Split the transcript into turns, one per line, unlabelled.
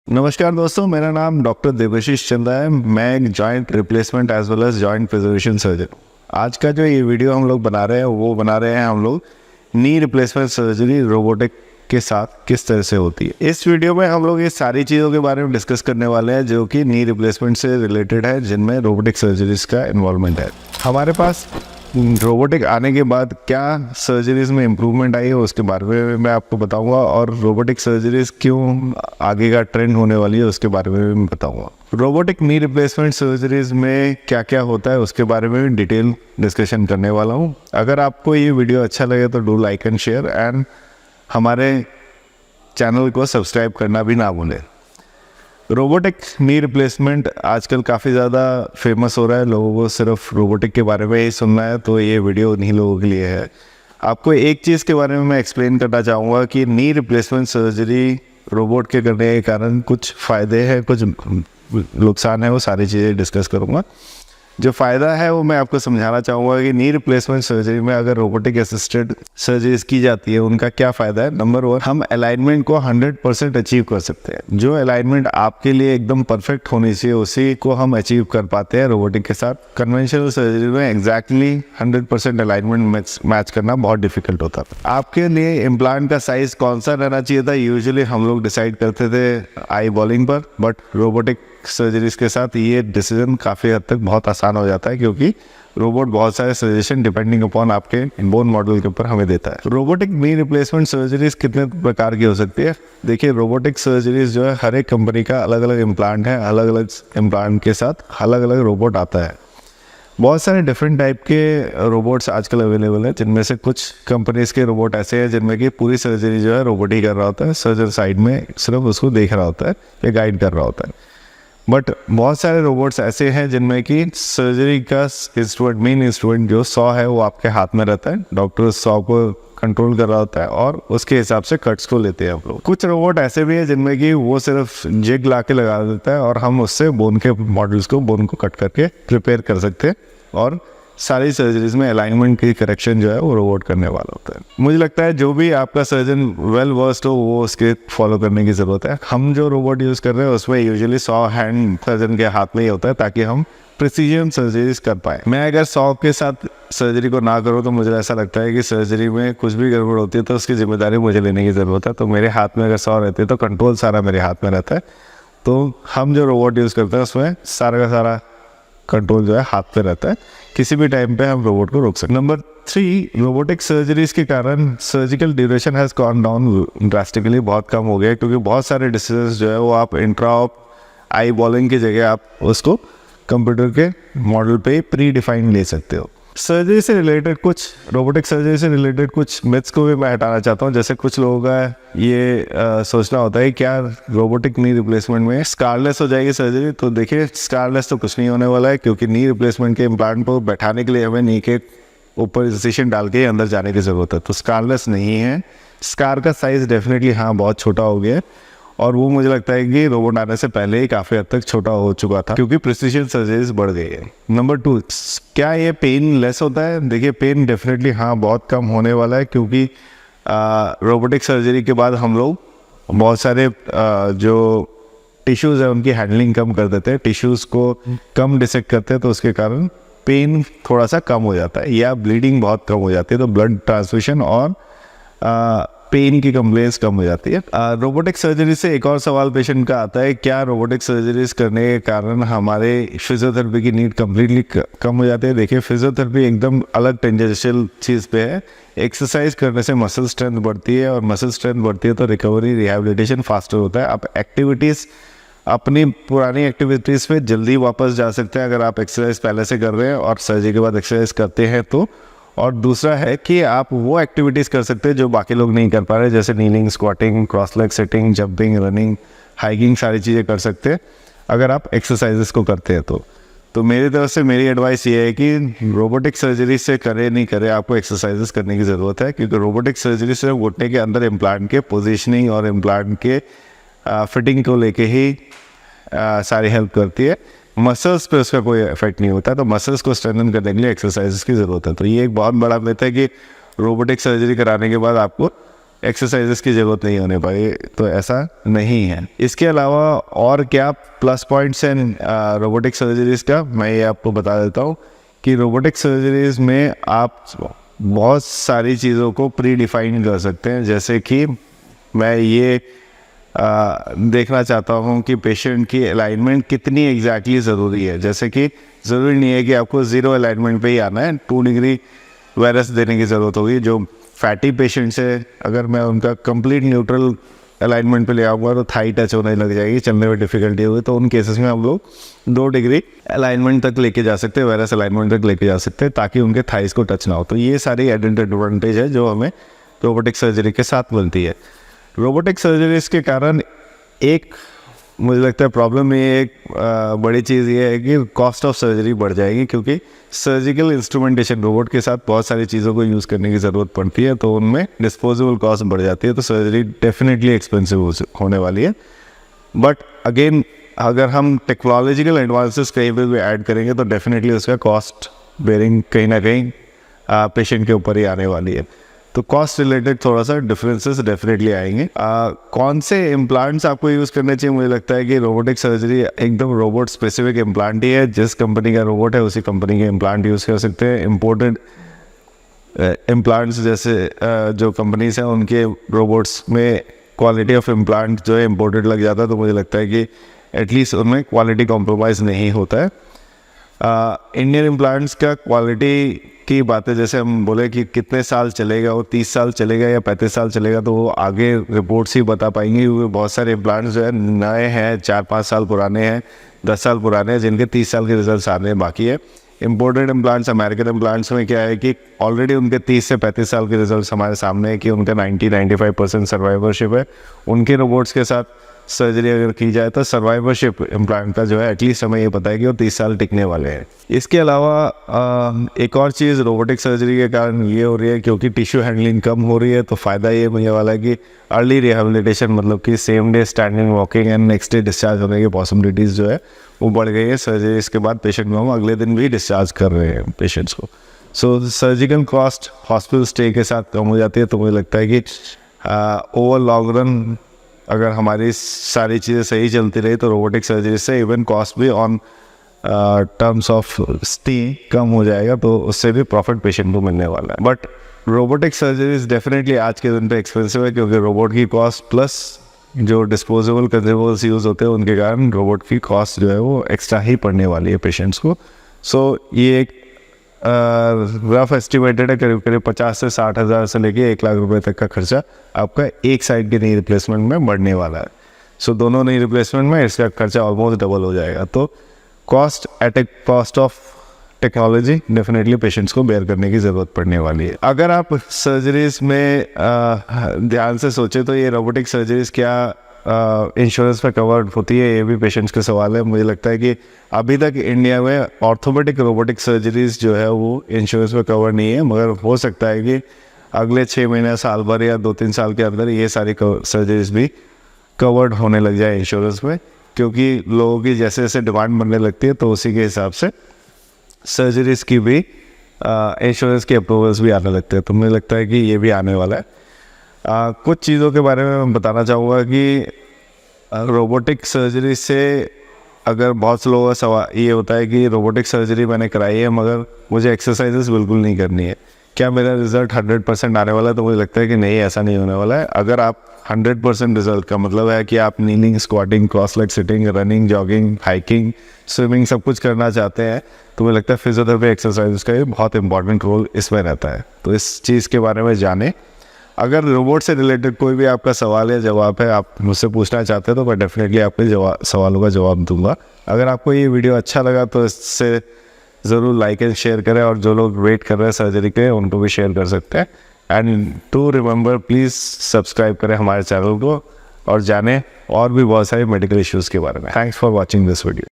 नमस्कार दोस्तों, मेरा नाम डॉक्टर देवाशीष चंद्रा है। मैं एक joint replacement as well as joint preservation surgeon. आज का जो ये वीडियो हम लोग बना रहे हैं वो बना रहे हैं हम लोग नी रिप्लेसमेंट सर्जरी रोबोटिक के साथ किस तरह से होती है। इस वीडियो में हम लोग ये सारी चीज़ों के बारे में डिस्कस करने वाले हैं जो कि नी रिप्लेसमेंट से रिलेटेड है, जिनमें रोबोटिक सर्जरीज का इन्वॉल्वमेंट है। हमारे पास रोबोटिक आने के बाद क्या सर्जरीज में इम्प्रूवमेंट आई है उसके बारे में मैं आपको बताऊंगा, और रोबोटिक सर्जरीज क्यों आगे का ट्रेंड होने वाली है उसके बारे में भी बताऊंगा। रोबोटिक नी रिप्लेसमेंट सर्जरीज में क्या क्या होता है उसके बारे में भी डिटेल डिस्कशन करने वाला हूं। अगर आपको ये वीडियो अच्छा लगे तो do like and share and हमारे चैनल को सब्सक्राइब करना भी ना भूलें। रोबोटिक नी रिप्लेसमेंट आजकल काफ़ी ज़्यादा फेमस हो रहा है, लोगों को सिर्फ रोबोटिक के बारे में ही सुनना है, तो ये वीडियो उन्हीं लोगों के लिए है। आपको एक चीज़ के बारे में मैं एक्सप्लेन करना चाहूँगा कि नी रिप्लेसमेंट सर्जरी रोबोट के करने के कारण कुछ फ़ायदे हैं, कुछ नुकसान है, वो सारी चीज़ें डिस्कस करूँगा। जो फ़ायदा है वो मैं आपको समझाना चाहूँगा कि नी रिप्लेसमेंट सर्जरी में अगर रोबोटिक असिस्टेड सर्जरीज की जाती है उनका क्या फ़ायदा है। नंबर 1, हम अलाइनमेंट को 100% अचीव कर सकते हैं। जो अलाइनमेंट आपके लिए एकदम परफेक्ट होनी चाहिए उसी को हम अचीव कर पाते हैं रोबोटिक के साथ। कन्वेंशनल सर्जरी में एग्जैक्टली 100% अलाइनमेंट मैच करना बहुत डिफिकल्ट होता है। आपके लिए इम्प्लांट का साइज़ कौन सा रहना चाहिए था, यूजुअली हम लोग डिसाइड करते थे आई बॉलिंग पर, बट रोबोटिक सर्जरीज के साथ ये डिसीजन काफ़ी हद तक बहुत आसान हो जाता है, क्योंकि रोबोट बहुत सारे सजेशन डिपेंडिंग अपॉन आपके बोन मॉडल के ऊपर हमें देता है। रोबोटिक नी रिप्लेसमेंट सर्जरीज कितने प्रकार की हो सकती है। देखिए, रोबोटिक सर्जरीज जो है हर एक कंपनी का अलग अलग इम्प्लांट है, अलग अलग इम्प्लांट के साथ अलग अलग रोबोट आता है। बहुत सारे डिफरेंट टाइप के रोबोट्स आजकल अवेलेबल है, जिनमें से कुछ कंपनीज के रोबोट ऐसे हैं जिनमें कि पूरी सर्जरी जो है रोबोट ही कर रहा होता है, सर्जन साइड में सिर्फ उसको देख रहा होता है या गाइड कर रहा होता है। बट बहुत सारे रोबोट्स ऐसे हैं जिनमें कि सर्जरी का इंस्ट्रूमेंट, मेन इंस्ट्रूमेंट जो सॉ है वो आपके हाथ में रहता है, डॉक्टर सॉ को कंट्रोल कर रहा होता है और उसके हिसाब से कट्स को लेते हैं आप लोग। कुछ रोबोट ऐसे भी हैं जिनमें कि वो सिर्फ जिग ला के लगा देता है और हम उससे बोन के मॉडल्स को, बोन को कट करके प्रिपेयर कर सकते हैं, और सारी सर्जरीज में अलाइनमेंट की करेक्शन जो है वो रोबोट करने वाला होता है। मुझे लगता है जो भी आपका सर्जन वेल वर्स्ड हो वो उसके फॉलो करने की ज़रूरत है। हम जो रोबोट यूज़ कर रहे हैं उसमें यूजुअली 100 हैंड सर्जन के हाथ में ही होता है, ताकि हम प्रिसीजन सर्जरीज कर पाए। मैं अगर 100 के साथ सर्जरी को ना करूँ तो मुझे ऐसा लगता है कि सर्जरी में कुछ भी गड़बड़ होती है तो उसकी जिम्मेदारी मुझे लेने की ज़रूरत है। तो मेरे हाथ में अगर 100 रहती है तो कंट्रोल सारा मेरे हाथ में रहता है। तो हम जो रोबोट यूज़ करते हैं उसमें सारा का सारा कंट्रोल जो है हाथ पे रहता है, किसी भी टाइम पे हम रोबोट को रोक सकते हैं। नंबर 3, रोबोटिक सर्जरीज के कारण surgical duration has gone down drastically, बहुत कम हो गया, क्योंकि बहुत सारे डिसीजंस जो है वो आप इंट्रा ऑप आई बॉलिंग की जगह आप उसको कंप्यूटर के मॉडल पे प्री डिफाइन ले सकते हो। सर्जरी से रिलेटेड कुछ, रोबोटिक सर्जरी से रिलेटेड कुछ मिथ्स को भी मैं हटाना चाहता हूँ। जैसे कुछ लोगों का ये सोचना होता है क्या रोबोटिक नी रिप्लेसमेंट में स्कारलेस हो जाएगी सर्जरी। तो देखिए, स्कारलेस तो कुछ नहीं होने वाला है, क्योंकि नी रिप्लेसमेंट के इम्प्लांट को बैठाने के लिए हमें नी के ऊपर इंसिशन डाल के अंदर जाने की ज़रूरत है, तो स्कारलेस नहीं है। स्कार का साइज़ डेफिनेटली हाँ बहुत छोटा हो गया है, और वो मुझे लगता है कि रोबोट आने से पहले ही काफ़ी हद तक छोटा हो चुका था, क्योंकि प्रिसीजन सर्जरीज बढ़ गई है। नंबर 2, क्या ये पेन लेस होता है। देखिए, पेन डेफिनेटली हाँ बहुत कम होने वाला है, क्योंकि रोबोटिक सर्जरी के बाद हम लोग बहुत सारे जो टिश्यूज़ हैं उनकी हैंडलिंग कम कर देते हैं, टिश्यूज़ को कम डिसेक्ट करते हैं, तो उसके कारण पेन थोड़ा सा कम हो जाता है, या ब्लीडिंग बहुत कम हो जाती है, तो ब्लड ट्रांसफ्यूशन और पेन की कंप्लेंट्स कम हो जाती है। रोबोटिक सर्जरी से एक और सवाल पेशेंट का आता है, क्या रोबोटिक सर्जरीज करने के कारण हमारे फिजियोथेरेपी की नीड कम्प्लीटली कम हो जाती है। देखिए, फिजियोथेरेपी एकदम अलग टेंजेंशियल चीज़ पे है। एक्सरसाइज करने से मसल स्ट्रेंथ बढ़ती है, और मसल स्ट्रेंथ बढ़ती है तो रिकवरी, रिहैबिलिटेशन फास्टर होता है। आप एक्टिविटीज़, अपनी पुरानी एक्टिविटीज़ पे जल्दी वापस जा सकते हैं अगर आप एक्सरसाइज पहले से कर रहे हैं और सर्जरी के बाद एक्सरसाइज करते हैं तो। और दूसरा है कि आप वो एक्टिविटीज़ कर सकते हैं जो बाकी लोग नहीं कर पा रहे, जैसे kneeling, squatting, cross leg sitting, jumping, running, hiking, सारी चीज़ें कर सकते हैं अगर आप एक्सरसाइजेस को करते हैं तो मेरी तरफ से मेरी एडवाइस ये है कि रोबोटिक सर्जरी से करे नहीं करे, आपको एक्सरसाइजेस करने की ज़रूरत है, क्योंकि रोबोटिक सर्जरी सिर्फ घुटने के अंदर इम्प्लांट के पोजिशनिंग और इम्प्लांट के फिटिंग को लेके ही सारी हेल्प करती है। मसल्स पे उसका कोई इफेक्ट नहीं होता, तो मसल्स को स्ट्रेंथन करने के लिए एक्सरसाइजेस की ज़रूरत है। तो ये एक बहुत बड़ा मिथ है कि रोबोटिक सर्जरी कराने के बाद आपको एक्सरसाइजेस की ज़रूरत नहीं होने पाई, तो ऐसा नहीं है। इसके अलावा और क्या प्लस पॉइंट्स हैं रोबोटिक सर्जरीज़ का, मैं ये आपको बता देता हूँ कि रोबोटिक सर्जरीज़ में आप बहुत सारी चीज़ों को प्री डिफाइन कर सकते हैं। जैसे कि मैं ये देखना चाहता हूँ कि पेशेंट की अलाइनमेंट कितनी एग्जैक्टली ज़रूरी है। जैसे कि ज़रूरी नहीं है कि आपको 0 अलाइनमेंट पे ही आना है, 2 डिग्री वायरस देने की ज़रूरत होगी। जो फैटी पेशेंट्स है, अगर मैं उनका कंप्लीट न्यूट्रल अलाइनमेंट पे ले आऊँगा तो थाई टच होने लग जाएगी, चलने में डिफिकल्टी होगी, तो उन केसेस में हम लोग 2 डिग्री अलाइनमेंट तक लेके जा सकते हैं, वायरस अलाइनमेंट तक लेके जा सकते हैं, ताकि उनके थाइस को टच ना हो। तो ये सारी एडवांटेज है जो हमें रोबोटिक सर्जरी के साथ मिलती है। रोबोटिक सर्जरीज के कारण एक मुझे लगता है प्रॉब्लम ये एक बड़ी चीज़ ये है कि कॉस्ट ऑफ सर्जरी बढ़ जाएगी, क्योंकि सर्जिकल इंस्ट्रूमेंटेशन रोबोट के साथ बहुत सारी चीज़ों को यूज़ करने की ज़रूरत पड़ती है, तो उनमें डिस्पोजेबल कॉस्ट बढ़ जाती है, तो सर्जरी डेफिनेटली एक्सपेंसिव होने वाली है। बट अगेन अगर हम टेक्नोलॉजिकल एडवांसेस कहीं पर भी ऐड करेंगे तो डेफिनेटली उसका कॉस्ट बेयरिंग कहीं ना कहीं पेशेंट के ऊपर ही आने वाली है। तो कॉस्ट रिलेटेड थोड़ा सा डिफरेंसेस डेफिनेटली आएंगे। कौन से इम्प्लांट्स आपको यूज़ करने चाहिए, मुझे लगता है कि रोबोटिक सर्जरी एकदम रोबोट स्पेसिफिक इम्प्लांट ही है। जिस कंपनी का रोबोट है उसी कंपनी के इम्प्लांट यूज़ कर सकते हैं। इम्पोर्टेड इम्प्लांट्स जैसे जो कंपनीज हैं उनके रोबोट्स में क्वालिटी ऑफ इम्प्लांट जो है इम्पोर्टेड लग जाता है, तो मुझे लगता है कि एटलीस्ट उनमें क्वालिटी कॉम्प्रोमाइज़ नहीं होता है। इंडियन इम्प्लांट्स का क्वालिटी की बातें जैसे हम बोले कि कितने साल चलेगा, वो 30 साल चलेगा या 35 साल चलेगा, तो वो आगे रिपोर्ट्स ही बता पाएंगे, क्योंकि बहुत सारे इम्प्लांट्स जो है नए हैं, 4-5 साल पुराने हैं, 10 साल पुराने हैं, जिनके 30 साल के रिजल्ट आने हैं बाकी है। इम्पोर्टेड इम्प्लांट्स, अमेरिकन इम्प्लांट्स में क्या है कि ऑलरेडी उनके 30 से 35 साल के रिजल्ट हमारे सामने है कि उनका 90-95% सर्वाइवरशिप है। उनके रोबोट्स के साथ सर्जरी अगर की जाए तो सर्वाइवरशिप इम्प्लांट का जो है एटलीस्ट हमें ये पता है कि वो 30 साल टिकने वाले हैं। इसके अलावा एक और चीज़ रोबोटिक सर्जरी के कारण ये हो रही है, क्योंकि टिश्यू हैंडलिंग कम हो रही है, तो फ़ायदा ये मुझे वाला है कि अर्ली रिहेबिलिटेशन, मतलब कि same day standing walking and next day discharge होने की पॉसिबिलिटीज़ जो है वो बढ़ गई है। सर्जरी के बाद पेशेंट को हम अगले दिन भी डिस्चार्ज कर रहे हैं पेशेंट्स को। सो सर्जिकल कॉस्ट हॉस्पिटल स्टे के साथ कम हो जाती है। तो मुझे लगता है कि ओवर लॉन्ग रन अगर हमारी सारी चीज़ें सही चलती रही तो रोबोटिक सर्जरी से इवन कॉस्ट भी ऑन टर्म्स ऑफ स्टे कम हो जाएगा, तो उससे भी प्रॉफिट पेशेंट को मिलने वाला है। बट रोबोटिक सर्जरीज डेफिनेटली आज के दिन पे एक्सपेंसिव है, क्योंकि रोबोट की कॉस्ट प्लस जो डिस्पोजेबल कंज्यूमेबल्स यूज़ होते हैं उनके कारण रोबोट की कॉस्ट जो है वो एक्स्ट्रा ही पड़ने वाली है पेशेंट्स को। सो ये एक रफ एस्टिमेटेड है, करीब करीब 50 से 60 हज़ार से लेके 1 लाख रुपए तक का खर्चा आपका एक साइड के नी रिप्लेसमेंट में बढ़ने वाला है। सो दोनों नी रिप्लेसमेंट में इसका खर्चा ऑलमोस्ट डबल हो जाएगा। तो cost at A cost of technology definitely patients को बेयर करने की ज़रूरत पड़ने वाली है। अगर आप सर्जरीज में ध्यान से सोचें तो ये रोबोटिक सर्जरीज क्या इंश्योरेंस पे कवर्ड होती है, ये भी पेशेंट्स के सवाल है। मुझे लगता है कि अभी तक इंडिया में ऑर्थोपेडिक रोबोटिक सर्जरीज जो है वो इंश्योरेंस पे कवर नहीं है, मगर हो सकता है कि अगले 6 महीने, साल भर या 2-3 साल के अंदर ये सारी सर्जरीज भी कवर्ड होने लग जाए इंश्योरेंस में, क्योंकि लोगों की जैसे जैसे डिमांड बनने लगती है तो उसी के हिसाब से सर्जरीज की भी इंश्योरेंस के अप्रूवल्स भी आने लगते हैं। तो मुझे लगता है कि ये भी आने वाला है। कुछ चीज़ों के बारे में मैं बताना चाहूँगा कि रोबोटिक सर्जरी से अगर बहुत से लोगों का सवाल ये होता है कि रोबोटिक सर्जरी मैंने कराई है मगर मुझे एक्सरसाइजेस बिल्कुल नहीं करनी है, क्या मेरा रिज़ल्ट 100% आने वाला है? तो मुझे लगता है कि नहीं, ऐसा नहीं होने वाला है। अगर आप 100% रिजल्ट का मतलब है कि आप kneeling, squatting, cross leg sitting, running, jogging, hiking, swimming सब कुछ करना चाहते हैं, तो मुझे लगता है फिजियोथेरेपी एक्सरसाइज का भी बहुत इंपॉर्टेंट रोल इसमें रहता है। तो इस चीज़ के बारे में जानें। अगर रोबोट से रिलेटेड कोई भी आपका सवाल या जवाब है, आप मुझसे पूछना चाहते हैं, तो मैं डेफिनेटली आपके सवालों का जवाब दूंगा। अगर आपको ये वीडियो अच्छा लगा तो इससे ज़रूर लाइक एंड शेयर करें, और जो लोग वेट कर रहे हैं सर्जरी के उनको भी शेयर कर सकते हैं। And to remember, please subscribe करें हमारे चैनल को और जानें और भी बहुत सारे मेडिकल इश्यूज़ के बारे में। Thanks for watching this video.